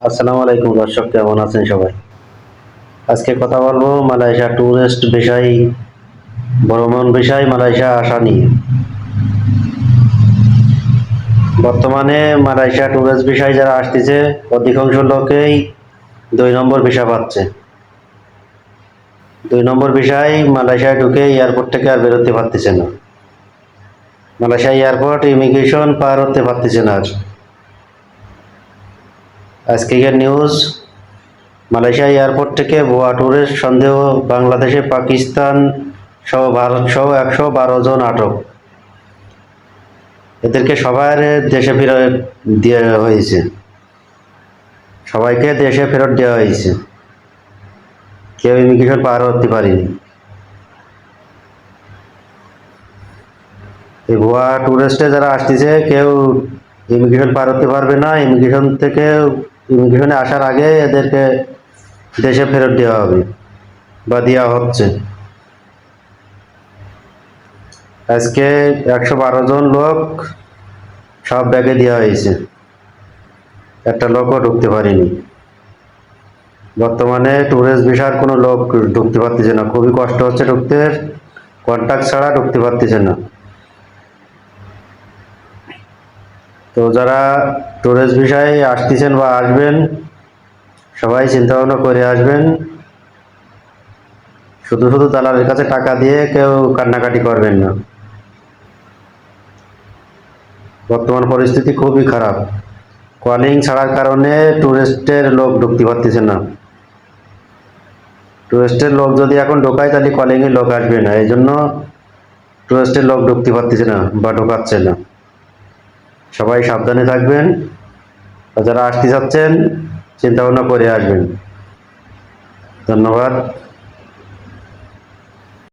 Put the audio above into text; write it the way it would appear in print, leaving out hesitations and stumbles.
আসসালামু আলাইকুম দর্শক, কেমন আছেন সবাই? আজকে কথা বলবো মালয়েশিয়া ট্যুরিস্ট বিষয়, ভ্রমণ বিষয় মালয়েশিয়া আসা নিয়ে। বর্তমানে মালয়েশিয়া ট্যুরিস্ট বিষয় যারা আসতেছে অধিকাংশ লোকেই 2 নম্বর ভিসা পাচ্ছে। 2 নম্বর ভিসায় মালয়েশিয়ায় ঢুকে এয়ারপোর্ট থেকে আর বেরোতে পারতেছে না। মালয়েশিয়া এয়ারপোর্ট ইমিগ্রেশন পার হতে পারতেছে না আর। আজকের নিউজ, মালয়েশিয়া এয়ারপোর্ট থেকে ভুয়া ট্যুরিস্ট সন্দেহ বাংলাদেশে, পাকিস্তান সহ ভারত সহ 112 জন আটক। এদেরকে সবার দেশে ফেরত দেওয়া হয়েছে, সবাইকে দেশে ফেরত দেওয়া হয়েছে, কেউ ইমিগ্রেশন পার হতে পারেনি। এই ভুয়া টুরিস্টে যারা আসতেছে কেউ ইমিগ্রেশন পার হতে পারবে না। ইমিগ্রেশনে আসার আগে এদেরকে দেশে ফেরত দেওয়া হবে বা দেওয়া হচ্ছে। আজকে 112 জন লোক সব ব্যাগে দেওয়া হয়েছে, একটা লোকও ঢুকতে পারেনি। বর্তমানে ট্যুরিস্ট ভিসার কোনো লোক ঢুকতে পারতেছে না, খুবই কষ্ট হচ্ছে ঢুকতে, কন্ট্যাক্ট ছাড়া ঢুকতে পারতেছে না। তো যারা ট্যুরিস্ট ভিসায় আসতেছেন বা আসবেন, সবাই চিন্তা ভাবনা করে আসবেন। শুধু শুধু দালালের কাছে টাকা দিয়ে কেউ কান্নাকাটি করবেন না। বর্তমান পরিস্থিতি খুবই খারাপ, কলিং ছাড়ার কারণে ট্যুরিস্টের লোক ঢুকতে পারতেছে না। টুরিস্টের লোক যদি এখন ঢোকায় তাহলে কলিংয়ের লোক আসবে না, এই জন্য টুরিস্টের লোক ঢুকতে পারতেছে না বা ঢোকাচ্ছে না। সবাই সাবধানে থাকবেন, যারা আসতে চাচ্ছেন চিন্তা ভাবনা করে আসবেন। ধন্যবাদ।